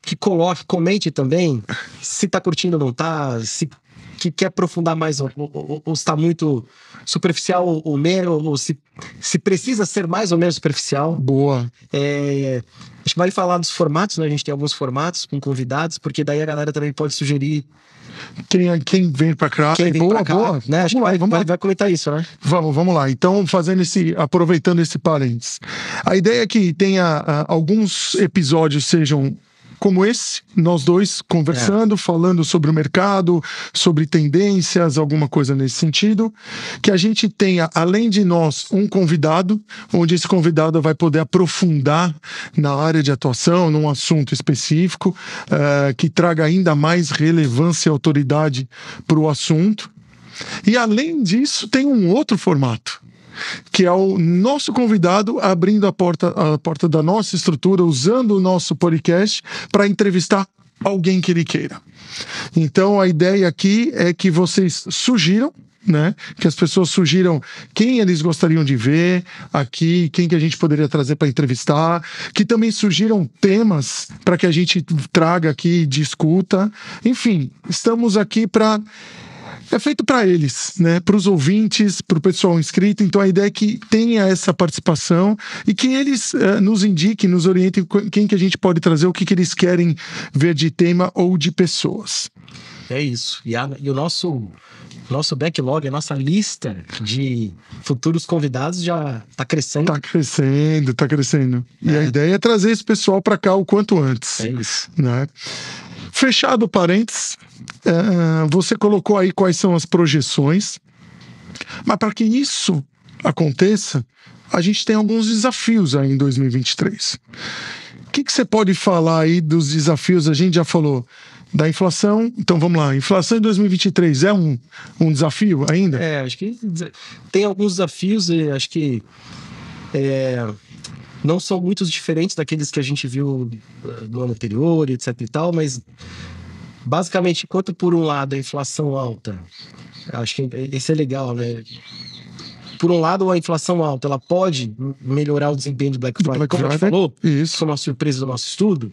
que coloque, comente também se tá curtindo ou não tá, se que quer aprofundar mais ou está muito superficial ou menos, ou se precisa ser mais ou menos superficial. Boa. Acho que vale falar dos formatos, né? A gente tem alguns formatos com convidados, porque daí a galera também pode sugerir quem vem pra cá. Boa. Né? Acho que vai comentar isso, né? Vamos lá. Então, aproveitando esse parênteses. A ideia é que tenha alguns episódios sejam como esse, nós dois conversando, falando sobre o mercado, sobre tendências, alguma coisa nesse sentido, que a gente tenha, além de nós, um convidado, onde esse convidado vai poder aprofundar na área de atuação, num assunto específico, que traga ainda mais relevância e autoridade para o assunto. E além disso, tem um outro formato, que é o nosso convidado abrindo a porta da nossa estrutura, usando o nosso podcast para entrevistar alguém que ele queira. Então a ideia aqui é que vocês sugiram, né? Que as pessoas sugiram quem eles gostariam de ver aqui, quem que a gente poderia trazer para entrevistar, que também sugiram temas para que a gente traga aqui, discuta. Enfim, estamos aqui para... É feito para eles, né? Para os ouvintes, para o pessoal inscrito. Então a ideia é que tenha essa participação e que eles nos indiquem, nos orientem quem que a gente pode trazer, o que eles querem ver de tema ou de pessoas. É isso. E o nosso backlog, a nossa lista de futuros convidados já está crescendo. Está crescendo. E a ideia é trazer esse pessoal para cá o quanto antes. É isso. Né? Fechado parênteses, você colocou aí quais são as projeções, mas para que isso aconteça, a gente tem alguns desafios aí em 2023. O que você pode falar aí dos desafios? A gente já falou da inflação, então vamos lá. Inflação em 2023 é um desafio ainda? Acho que tem alguns desafios e acho que não são muito diferentes daqueles que a gente viu no ano anterior, etc e tal, mas basicamente, enquanto por um lado a inflação alta, acho que esse é legal, né? Por um lado, a inflação alta, ela pode melhorar o desempenho do Black Friday, como a gente falou, isso foi uma surpresa do nosso estudo.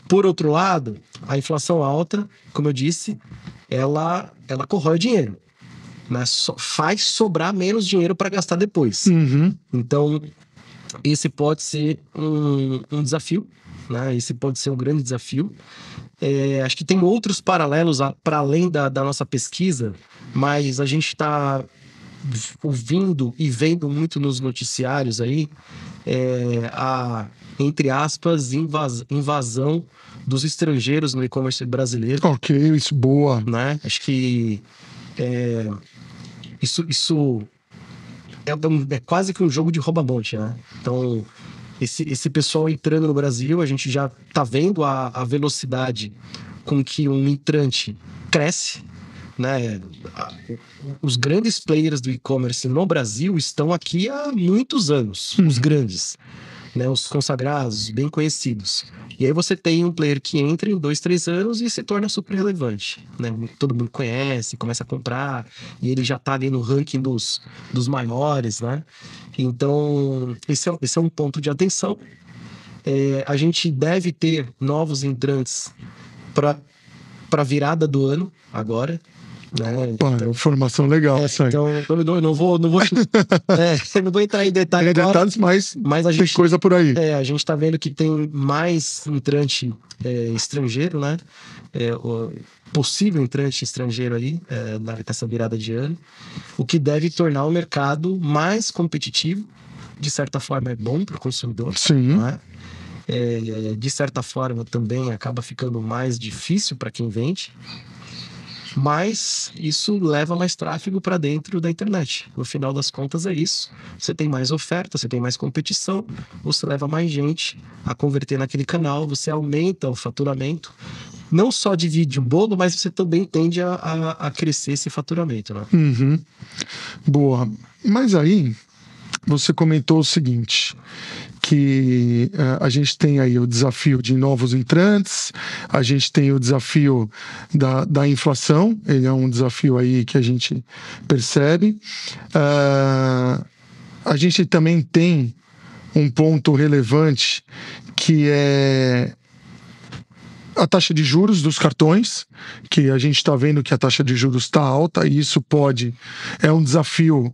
Por outro lado, a inflação alta, como eu disse, ela corrói o dinheiro, né? Faz sobrar menos dinheiro para gastar depois. Uhum. Então, esse pode ser um desafio, né? Esse pode ser um grande desafio. Acho que tem outros paralelos para além da nossa pesquisa, mas a gente está ouvindo e vendo muito nos noticiários aí a, entre aspas, invasão dos estrangeiros no e-commerce brasileiro. Ok, isso, boa. Né? Acho que isso é quase que um jogo de rouba-monte, né? Então, esse pessoal entrando no Brasil, a gente já tá vendo a velocidade com que um entrante cresce, né? Os grandes players do e-commerce no Brasil estão aqui há muitos anos, os grandes, né? Os consagrados, bem conhecidos. E aí você tem um player que entra em 2, 3 anos e se torna super relevante, né? Todo mundo conhece, começa a comprar, e ele já tá ali no ranking dos maiores, né? Então, esse é um ponto de atenção. A gente deve ter novos entrantes para a virada do ano agora. né? Pô, informação legal essa aí. Então, eu não vou eu não vou entrar em detalhes agora, detalhes, mas a tem gente, coisa por aí. a gente tá vendo que tem mais entrante estrangeiro, né? O possível entrante estrangeiro aí nessa virada de ano, o que deve tornar o mercado mais competitivo. De certa forma é bom para o consumidor. Sim. Não é? De certa forma também acaba ficando mais difícil para quem vende, mas isso leva mais tráfego para dentro da internet. No final das contas é isso. Você tem mais oferta, você tem mais competição, você leva mais gente a converter naquele canal, você aumenta o faturamento. Não só divide o bolo, mas você também tende a crescer esse faturamento, né? Uhum. Boa. Mas aí, você comentou o seguinte, que a gente tem aí o desafio de novos entrantes, a gente tem o desafio da inflação, ele é um desafio aí que a gente percebe. A gente também tem um ponto relevante que é a taxa de juros dos cartões, que a gente está vendo que a taxa de juros está alta, e isso é um desafio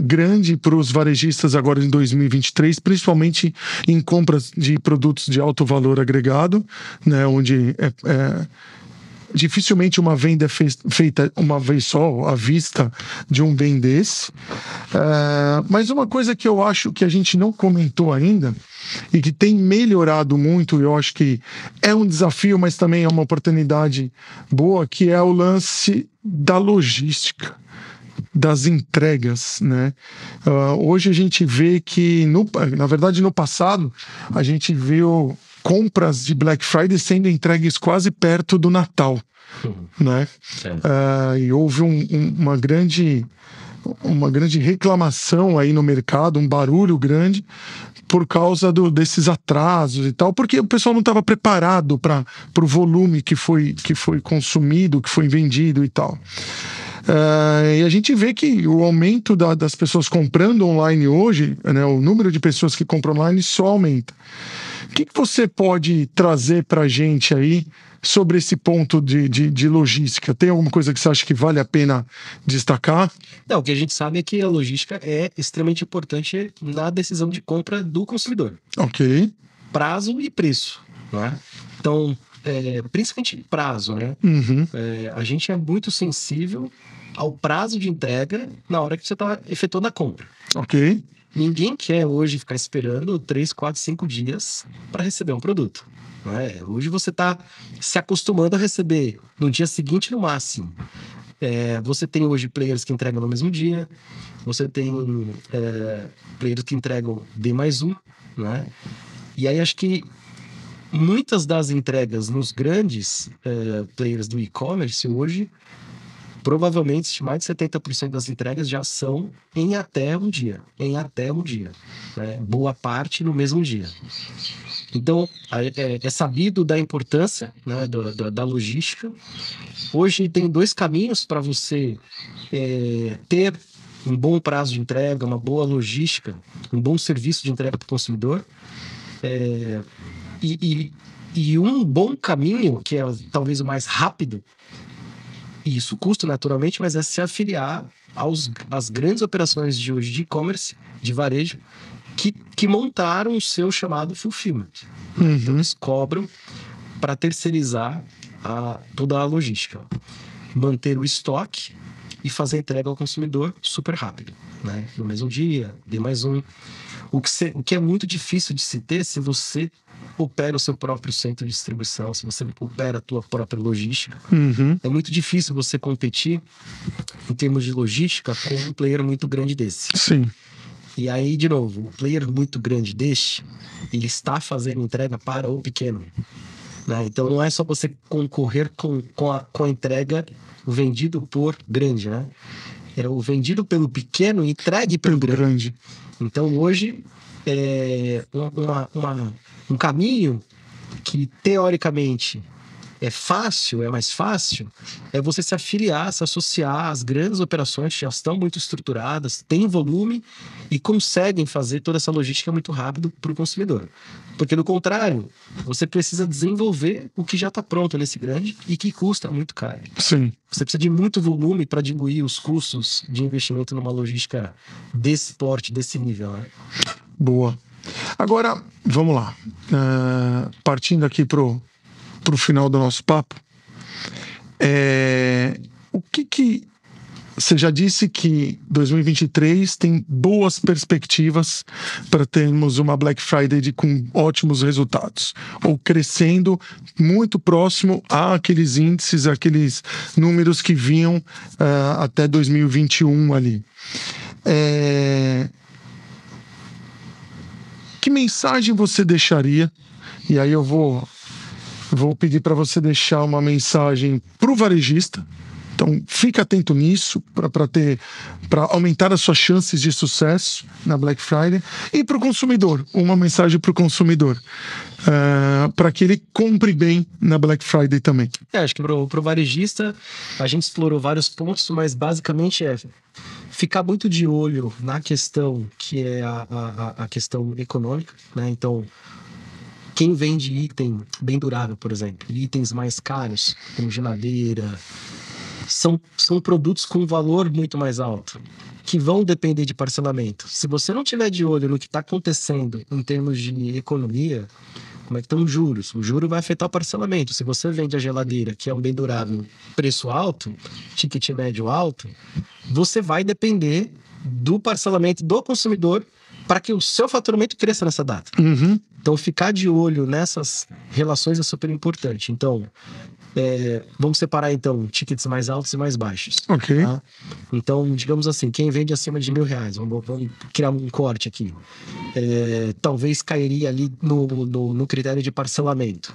grande para os varejistas agora em 2023, principalmente em compras de produtos de alto valor agregado, né, onde dificilmente uma venda é feita uma vez só, à vista de um bem desse. Mas uma coisa que eu acho que a gente não comentou ainda e que tem melhorado muito, eu acho que é um desafio, mas também é uma oportunidade boa, que é o lance da logística, das entregas, né? Hoje a gente vê que, na verdade, no passado, a gente viu compras de Black Friday sendo entregues quase perto do Natal, né? E houve uma grande reclamação aí no mercado, um barulho grande por causa desses atrasos e tal, porque o pessoal não estava preparado para o volume que foi consumido, que foi vendido e tal. E a gente vê que o aumento das pessoas comprando online hoje, né, o número de pessoas que compram online só aumenta. O que você pode trazer para a gente aí sobre esse ponto de logística? Tem alguma coisa que você acha que vale a pena destacar? Não, o que a gente sabe é que a logística é extremamente importante na decisão de compra do consumidor. Ok. Prazo e preço, não é? Então, principalmente prazo, né? Uhum. A gente é muito sensível ao prazo de entrega na hora que você está efetuando a compra. Ok. Ninguém quer hoje ficar esperando 3, 4, 5 dias para receber um produto. Não é? Hoje você está se acostumando a receber no dia seguinte no máximo. Você tem hoje players que entregam no mesmo dia, você tem players que entregam D+1, né? E aí acho que muitas das entregas nos grandes players do e-commerce hoje, provavelmente mais de 70% das entregas já são em até um dia. Né? Boa parte no mesmo dia. Então, é sabido da importância, né, da logística. Hoje tem 2 caminhos para você ter um bom prazo de entrega, uma boa logística, um bom serviço de entrega para o consumidor. E um bom caminho, que é talvez o mais rápido, e isso custa naturalmente, mas é se afiliar às grandes operações de hoje de e-commerce, de varejo, que montaram o seu chamado fulfillment. Uhum. Então eles cobram para terceirizar toda a logística, manter o estoque e fazer a entrega ao consumidor super rápido, né? No mesmo dia, D+1. O que é muito difícil de se ter se você opera o seu próprio centro de distribuição, se você opera a tua própria logística. Uhum. É muito difícil você competir em termos de logística com um player muito grande desse. Sim. E aí, de novo, um player muito grande deste, ele está fazendo entrega para o pequeno, né? Então não é só você concorrer com a entrega vendido por grande, né? É o vendido pelo pequeno entregue pelo grande. Então hoje um caminho que teoricamente é fácil, é mais fácil, é você se afiliar, se associar às grandes operações que já estão muito estruturadas, têm volume e conseguem fazer toda essa logística muito rápido para o consumidor. Porque, do contrário, você precisa desenvolver o que já está pronto nesse grande e que custa muito caro. Sim. Você precisa de muito volume para diluir os custos de investimento numa logística desse porte, desse nível, né? Boa. Agora, vamos lá. Partindo aqui pro final do nosso papo, o que você já disse que 2023 tem boas perspectivas para termos uma Black Friday com ótimos resultados, ou crescendo muito próximo àqueles índices, aqueles números que vinham até 2021 ali. Que mensagem você deixaria? E aí eu vou pedir para você deixar uma mensagem para o varejista. Então, fique atento nisso para aumentar as suas chances de sucesso na Black Friday. E para o consumidor, uma mensagem para o consumidor, para que ele compre bem na Black Friday também. Acho que para o varejista, a gente explorou vários pontos, mas basicamente ficar muito de olho na questão que é a questão econômica, né? Então, quem vende item bem durável, por exemplo, itens mais caros, como geladeira, são produtos com valor muito mais alto, que vão depender de parcelamento. Se você não tiver de olho no que está acontecendo em termos de economia, como é que estão os juros? O juro vai afetar o parcelamento. Se você vende a geladeira, que é um bem durável, preço alto, ticket médio alto, você vai depender do parcelamento do consumidor para que o seu faturamento cresça nessa data. Uhum. Então, ficar de olho nessas relações é super importante. Então, vamos separar, então, tickets mais altos e mais baixos. Ok. Tá? Então, digamos assim, quem vende acima de R$1.000, vamos criar um corte aqui. Talvez cairia ali no critério de parcelamento.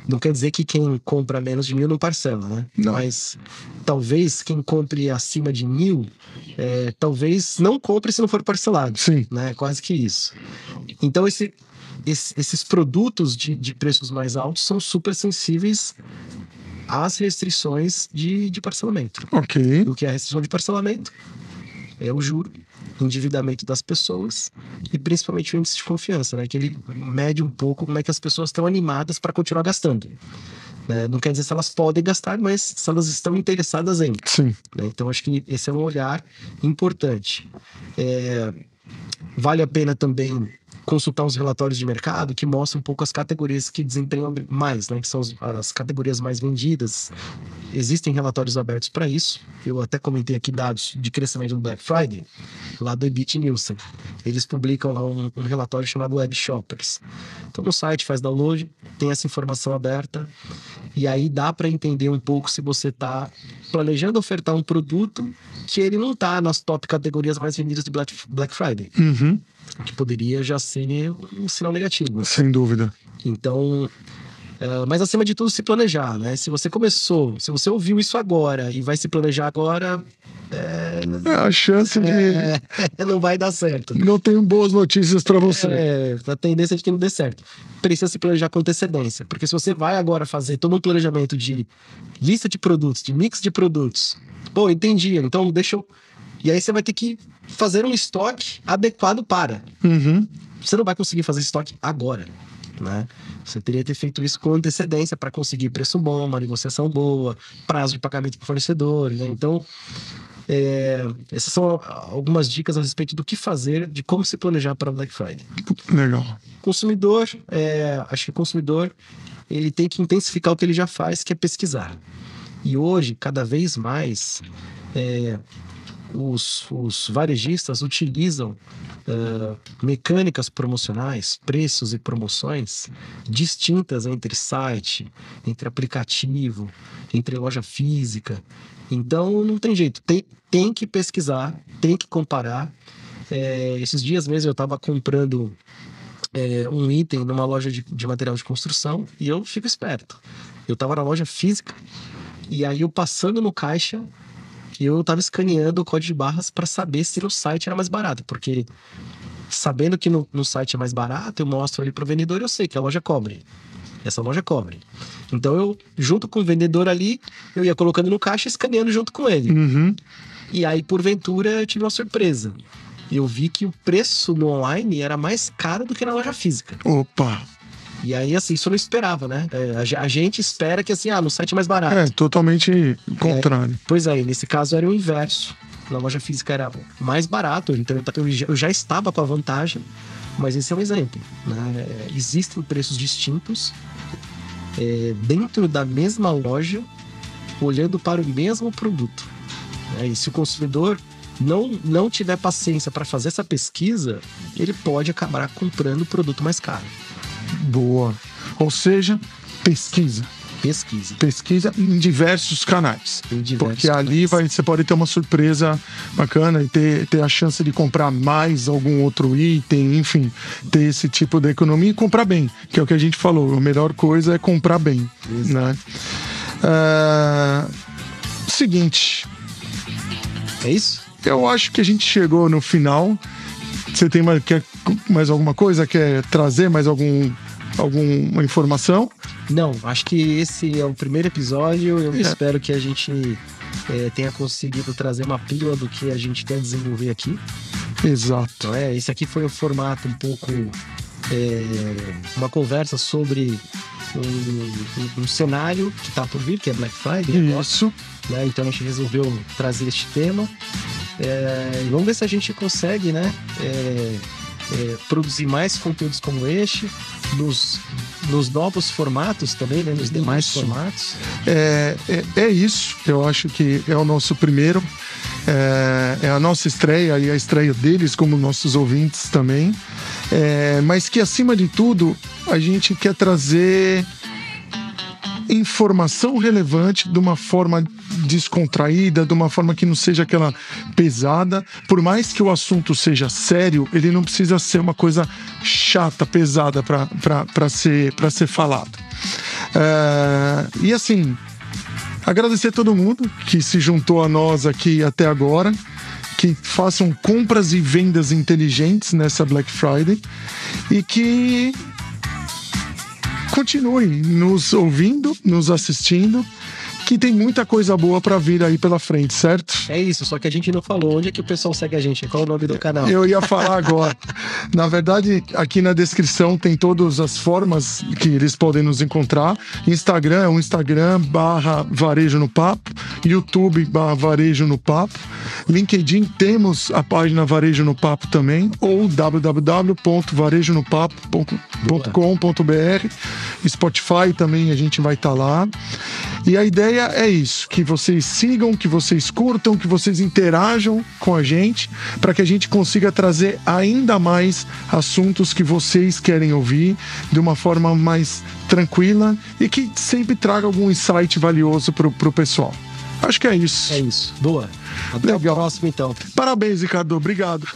Não quer dizer que quem compra menos de 1.000 não parcela, né? Não. Mas talvez quem compre acima de 1.000, talvez não compre se não for parcelado. Sim. Né? Quase que isso. Então, esses produtos de preços mais altos são super sensíveis às restrições de parcelamento. Ok. O que é a restrição de parcelamento? É o juro, o endividamento das pessoas e principalmente o índice de confiança, né? Que ele mede um pouco como é que as pessoas estão animadas para continuar gastando. Não quer dizer se elas podem gastar, mas se elas estão interessadas em. Sim. Então, acho que esse é um olhar importante. Vale a pena também consultar os relatórios de mercado que mostram um pouco as categorias que desempenham mais, né? Que são as categorias mais vendidas. Existem relatórios abertos para isso. Eu até comentei aqui dados de crescimento do Black Friday, lá do Ebit Nielsen. Eles publicam lá um relatório chamado Web Shoppers. Então, no site faz download, tem essa informação aberta, e aí dá para entender um pouco se você está planejando ofertar um produto que ele não está nas top categorias mais vendidas de Black Friday. Uhum. Que poderia já ser um sinal negativo. Sem dúvida. Então, mas acima de tudo, se planejar, né? Se você ouviu isso agora e vai se planejar agora, a chance de... não vai dar certo. Não tenho boas notícias para você. A tendência é de que não dê certo. Precisa se planejar com antecedência, porque se você vai agora fazer todo um planejamento de lista de produtos, de mix de produtos, entendi, então deixa eu... E aí você vai ter que fazer um estoque adequado para. Uhum. Você não vai conseguir fazer estoque agora, né? Você teria que ter feito isso com antecedência para conseguir preço bom, uma negociação boa, prazo de pagamento para o fornecedor, né? Então, essas são algumas dicas a respeito do que fazer, de como se planejar para Black Friday. Legal. Consumidor, acho que o consumidor ele tem que intensificar o que ele já faz, que é pesquisar. E hoje, cada vez mais, os varejistas utilizam mecânicas promocionais, preços e promoções distintas entre site, entre aplicativo, entre loja física. Então não tem jeito, tem que pesquisar, tem que comparar. Esses dias mesmo eu estava comprando um item numa loja de material de construção e eu fico esperto. Eu estava na loja física e aí eu passando no caixa, eu estava escaneando o código de barras para saber se no site era mais barato, porque sabendo que no site é mais barato, eu mostro ali para o vendedor e eu sei que a loja cobre. essa loja cobre. Então eu, junto com o vendedor ali, eu ia colocando no caixa e escaneando junto com ele. E aí, porventura, eu tive uma surpresa. Eu vi que o preço no online era mais caro do que na loja física. Opa! E aí, assim, isso eu não esperava, né? A gente espera que, assim, no site é mais barato. É, totalmente contrário. Pois é, nesse caso era o inverso. Na loja física era mais barato, então eu já estava com a vantagem. Mas esse é um exemplo, né? Existem preços distintos dentro da mesma loja, olhando para o mesmo produto. E se o consumidor não tiver paciência para fazer essa pesquisa, ele pode acabar comprando o produto mais caro. Boa. Ou seja, pesquisa em diversos canais. Porque ali você pode ter uma surpresa bacana e ter a chance de comprar mais algum outro item, enfim, ter esse tipo de economia e comprar bem, que é o que a gente falou. A melhor coisa é comprar bem. Né? Seguinte. É isso? Eu acho que a gente chegou no final. Você tem quer mais alguma coisa? Quer trazer mais alguma informação? Não, acho que esse é o primeiro episódio. Eu espero que a gente tenha conseguido trazer uma pílula do que a gente quer desenvolver aqui. Exato. Então, esse aqui foi o formato um pouco... uma conversa sobre um cenário que está por vir, que é Black Friday. Isso. Né? Então a gente resolveu trazer este tema. E vamos ver se a gente consegue, né? Produzir mais conteúdos como este nos novos formatos também, né? Nos demais formatos. É isso, eu acho que é o nosso primeiro, é a nossa estreia e a estreia deles como nossos ouvintes também, mas que acima de tudo a gente quer trazer informação relevante de uma forma descontraída, de uma forma que não seja aquela pesada. Por mais que o assunto seja sério, ele não precisa ser uma coisa chata, pesada para ser falado. E assim, agradecer a todo mundo que se juntou a nós aqui até agora, que façam compras e vendas inteligentes nessa Black Friday e que continue nos ouvindo, nos assistindo, que tem muita coisa boa pra vir aí pela frente, certo? É isso, só que a gente não falou onde é que o pessoal segue a gente, qual é o nome do canal? Eu ia falar agora. Na verdade, aqui na descrição tem todas as formas que eles podem nos encontrar. Instagram é o Instagram/Varejo no Papo, YouTube/Varejo no Papo, LinkedIn temos a página Varejo no Papo também, ou www.varejonopapo.com.br. Spotify também a gente vai estar lá. E a ideia é isso, que vocês sigam, que vocês curtam, que vocês interajam com a gente, para que a gente consiga trazer ainda mais assuntos que vocês querem ouvir de uma forma mais tranquila e que sempre traga algum insight valioso pro pessoal. Acho que é isso. É isso. Boa. Até a próxima, então. Parabéns, Ricardo. Obrigado.